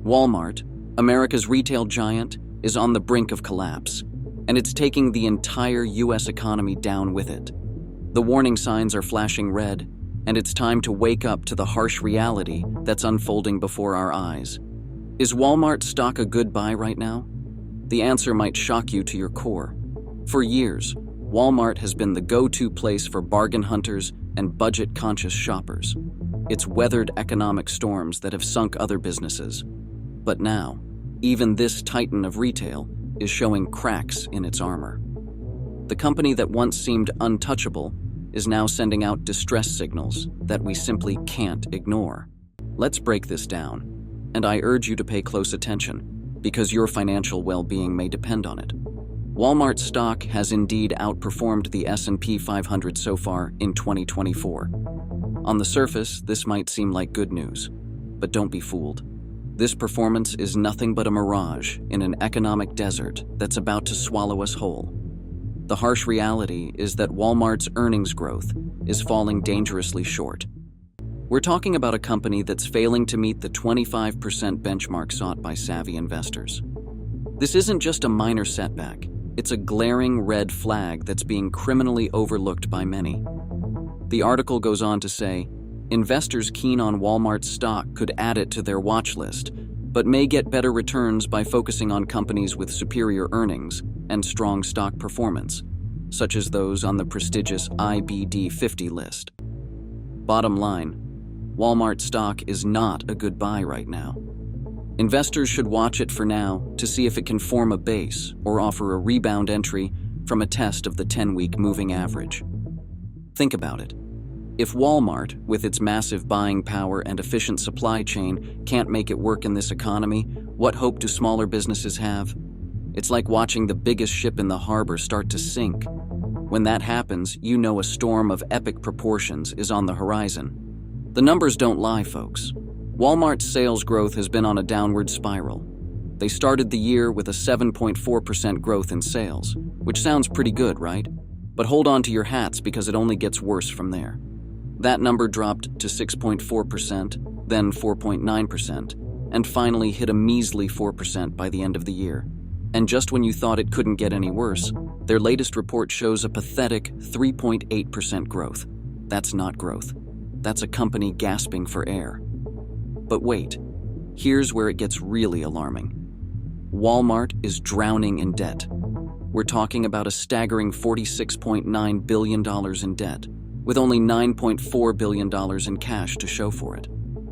Walmart, America's retail giant, is on the brink of collapse, and it's taking the entire US economy down with it. The warning signs are flashing red, and it's time to wake up to the harsh reality that's unfolding before our eyes. Is Walmart stock a good buy right now? The answer might shock you to your core. For years, Walmart has been the go-to place for bargain hunters and budget-conscious shoppers. It's weathered economic storms that have sunk other businesses. But now, even this titan of retail is showing cracks in its armor. The company that once seemed untouchable is now sending out distress signals that we simply can't ignore. Let's break this down, and I urge you to pay close attention, because your financial well-being may depend on it. Walmart stock has indeed outperformed the S&P 500 so far in 2024. On the surface, this might seem like good news, but don't be fooled. This performance is nothing but a mirage in an economic desert that's about to swallow us whole. The harsh reality is that Walmart's earnings growth is falling dangerously short. We're talking about a company that's failing to meet the 25% benchmark sought by savvy investors. This isn't just a minor setback, it's a glaring red flag that's being criminally overlooked by many. The article goes on to say, investors keen on Walmart's stock could add it to their watch list, but may get better returns by focusing on companies with superior earnings and strong stock performance, such as those on the prestigious IBD 50 list. Bottom line, Walmart stock is not a good buy right now. Investors should watch it for now to see if it can form a base or offer a rebound entry from a test of the 10-week moving average. Think about it. If Walmart, with its massive buying power and efficient supply chain, can't make it work in this economy, what hope do smaller businesses have? It's like watching the biggest ship in the harbor start to sink. When that happens, you know a storm of epic proportions is on the horizon. The numbers don't lie, folks. Walmart's sales growth has been on a downward spiral. They started the year with a 7.4% growth in sales, which sounds pretty good, right? But hold on to your hats because it only gets worse from there. That number dropped to 6.4%, then 4.9%, and finally hit a measly 4% by the end of the year. And just when you thought it couldn't get any worse, their latest report shows a pathetic 3.8% growth. That's not growth. That's a company gasping for air. But wait, here's where it gets really alarming. Walmart is drowning in debt. We're talking about a staggering $46.9 billion in debt, with only $9.4 billion in cash to show for it.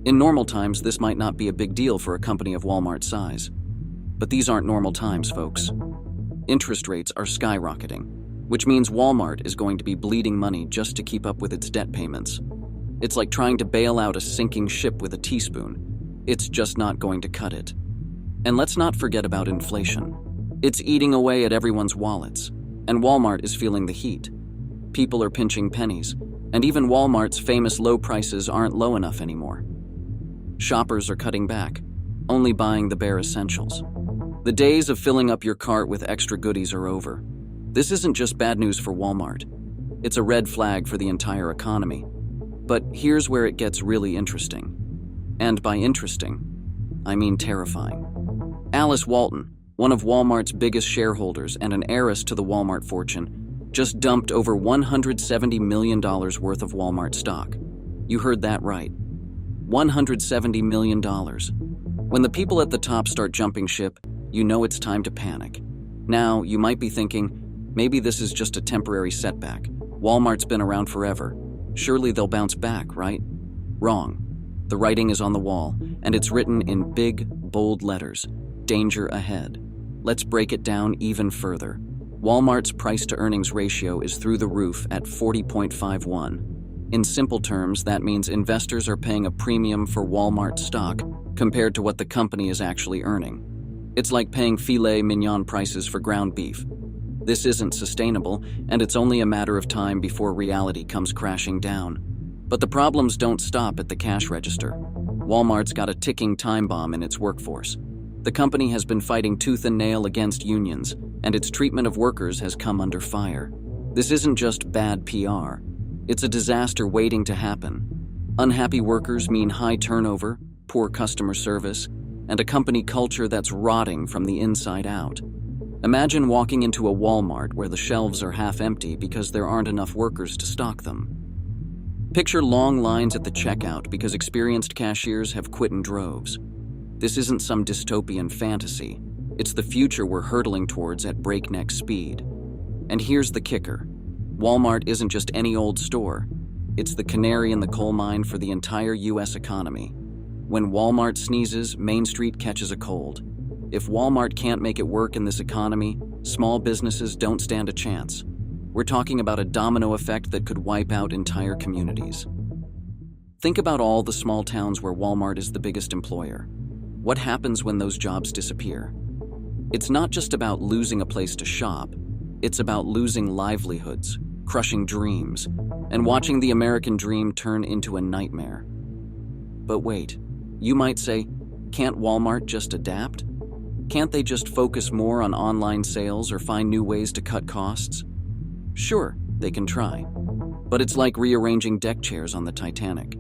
In normal times, this might not be a big deal for a company of Walmart's size. But these aren't normal times, folks. Interest rates are skyrocketing, which means Walmart is going to be bleeding money just to keep up with its debt payments. It's like trying to bail out a sinking ship with a teaspoon. It's just not going to cut it. And let's not forget about inflation. It's eating away at everyone's wallets, and Walmart is feeling the heat. People are pinching pennies, and even Walmart's famous low prices aren't low enough anymore. Shoppers are cutting back, only buying the bare essentials. The days of filling up your cart with extra goodies are over. This isn't just bad news for Walmart. It's a red flag for the entire economy. But here's where it gets really interesting. And by interesting, I mean terrifying. Alice Walton, one of Walmart's biggest shareholders and an heiress to the Walmart fortune, just dumped over $170 million worth of Walmart stock. You heard that right. $170 million. When the people at the top start jumping ship, you know it's time to panic. Now, you might be thinking, maybe this is just a temporary setback. Walmart's been around forever. Surely they'll bounce back, right? Wrong. The writing is on the wall, and it's written in big, bold letters. Danger ahead. Let's break it down even further. Walmart's price-to-earnings ratio is through the roof at 40.51. In simple terms, that means investors are paying a premium for Walmart stock compared to what the company is actually earning. It's like paying filet mignon prices for ground beef. This isn't sustainable, and it's only a matter of time before reality comes crashing down. But the problems don't stop at the cash register. Walmart's got a ticking time bomb in its workforce. The company has been fighting tooth and nail against unions, and its treatment of workers has come under fire. This isn't just bad PR. It's a disaster waiting to happen. Unhappy workers mean high turnover, poor customer service, and a company culture that's rotting from the inside out. Imagine walking into a Walmart where the shelves are half empty because there aren't enough workers to stock them. Picture long lines at the checkout because experienced cashiers have quit in droves. This isn't some dystopian fantasy. It's the future we're hurtling towards at breakneck speed. And here's the kicker. Walmart isn't just any old store. It's the canary in the coal mine for the entire US economy. When Walmart sneezes, Main Street catches a cold. If Walmart can't make it work in this economy, small businesses don't stand a chance. We're talking about a domino effect that could wipe out entire communities. Think about all the small towns where Walmart is the biggest employer. What happens when those jobs disappear? It's not just about losing a place to shop. It's about losing livelihoods, crushing dreams, and watching the American dream turn into a nightmare. But wait, you might say, can't Walmart just adapt? Can't they just focus more on online sales or find new ways to cut costs? Sure, they can try. But it's like rearranging deck chairs on the Titanic.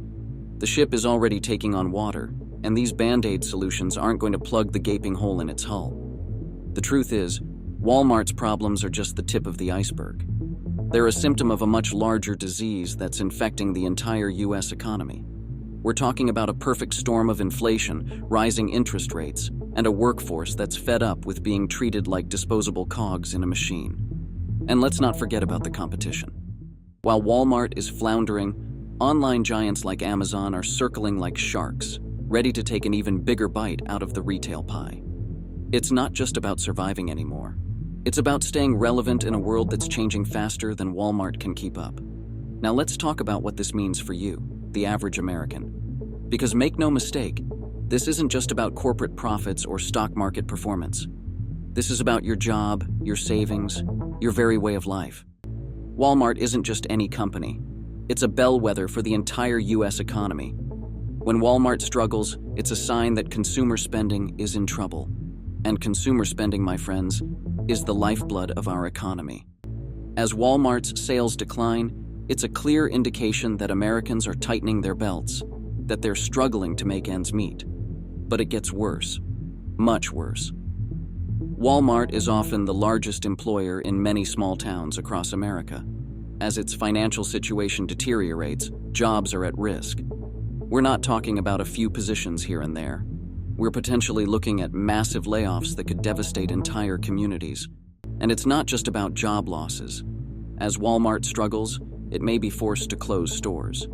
The ship is already taking on water, and these Band-Aid solutions aren't going to plug the gaping hole in its hull. The truth is, Walmart's problems are just the tip of the iceberg. They're a symptom of a much larger disease that's infecting the entire US economy. We're talking about a perfect storm of inflation, rising interest rates, and a workforce that's fed up with being treated like disposable cogs in a machine. And let's not forget about the competition. While Walmart is floundering, online giants like Amazon are circling like sharks, ready to take an even bigger bite out of the retail pie. It's not just about surviving anymore. It's about staying relevant in a world that's changing faster than Walmart can keep up. Now let's talk about what this means for you, the average American. Because make no mistake, this isn't just about corporate profits or stock market performance. This is about your job, your savings, your very way of life. Walmart isn't just any company. It's a bellwether for the entire US economy. When Walmart struggles, it's a sign that consumer spending is in trouble. And consumer spending, my friends, is the lifeblood of our economy. As Walmart's sales decline, it's a clear indication that Americans are tightening their belts, that they're struggling to make ends meet. But it gets worse, much worse. Walmart is often the largest employer in many small towns across America. As its financial situation deteriorates, jobs are at risk. We're not talking about a few positions here and there. We're potentially looking at massive layoffs that could devastate entire communities. And it's not just about job losses. As Walmart struggles, it may be forced to close stores.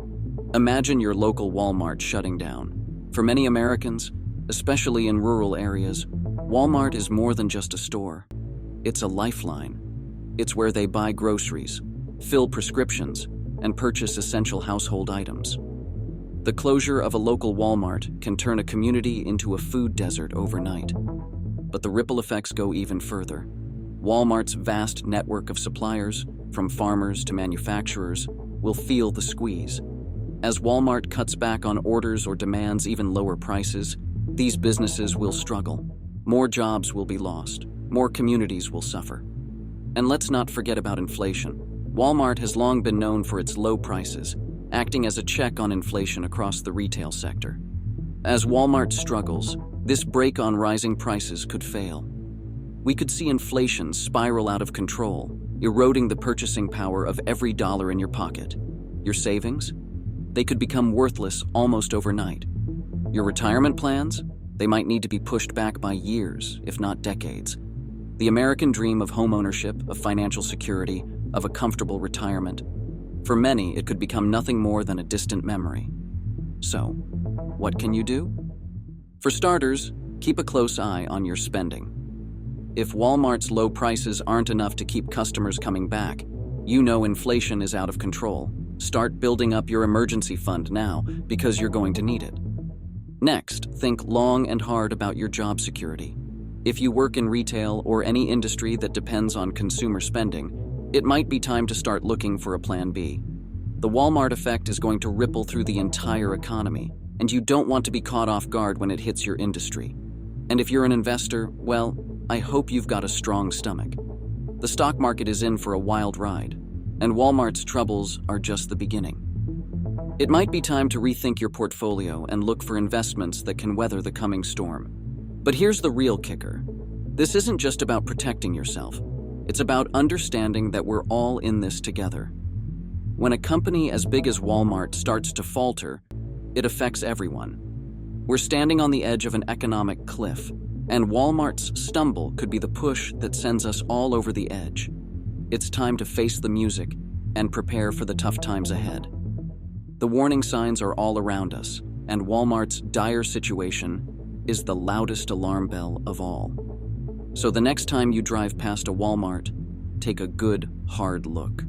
Imagine your local Walmart shutting down. For many Americans, especially in rural areas, Walmart is more than just a store. It's a lifeline. It's where they buy groceries, fill prescriptions, and purchase essential household items. The closure of a local Walmart can turn a community into a food desert overnight. But the ripple effects go even further. Walmart's vast network of suppliers, from farmers to manufacturers, will feel the squeeze. As Walmart cuts back on orders or demands even lower prices, these businesses will struggle. More jobs will be lost. More communities will suffer. And let's not forget about inflation. Walmart has long been known for its low prices, acting as a check on inflation across the retail sector. As Walmart struggles, this brake on rising prices could fail. We could see inflation spiral out of control, eroding the purchasing power of every dollar in your pocket. Your savings? They could become worthless almost overnight. Your retirement plans? They might need to be pushed back by years, if not decades. The American dream of homeownership, of financial security, of a comfortable retirement. For many, it could become nothing more than a distant memory. So, what can you do? For starters, keep a close eye on your spending. If Walmart's low prices aren't enough to keep customers coming back, you know inflation is out of control. Start building up your emergency fund now, because you're going to need it. Next, think long and hard about your job security. If you work in retail or any industry that depends on consumer spending, it might be time to start looking for a plan B. The Walmart effect is going to ripple through the entire economy, and you don't want to be caught off guard when it hits your industry. And if you're an investor, well, I hope you've got a strong stomach. The stock market is in for a wild ride, and Walmart's troubles are just the beginning. It might be time to rethink your portfolio and look for investments that can weather the coming storm. But here's the real kicker. This isn't just about protecting yourself. It's about understanding that we're all in this together. When a company as big as Walmart starts to falter, it affects everyone. We're standing on the edge of an economic cliff, and Walmart's stumble could be the push that sends us all over the edge. It's time to face the music and prepare for the tough times ahead. The warning signs are all around us, and Walmart's dire situation is the loudest alarm bell of all. So the next time you drive past a Walmart, take a good, hard look.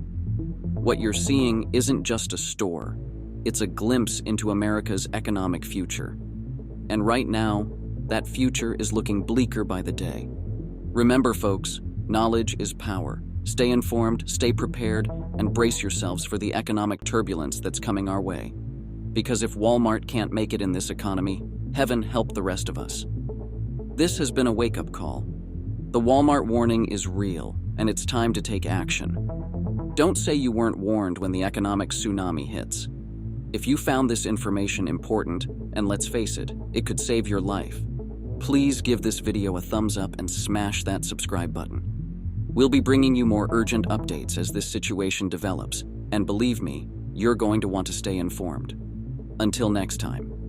What you're seeing isn't just a store, it's a glimpse into America's economic future. And right now, that future is looking bleaker by the day. Remember, folks, knowledge is power. Stay informed, stay prepared, and brace yourselves for the economic turbulence that's coming our way. Because if Walmart can't make it in this economy, heaven help the rest of us. This has been a wake-up call. The Walmart warning is real, and it's time to take action. Don't say you weren't warned when the economic tsunami hits. If you found this information important, and let's face it, it could save your life, please give this video a thumbs up and smash that subscribe button. We'll be bringing you more urgent updates as this situation develops, and believe me, you're going to want to stay informed. Until next time.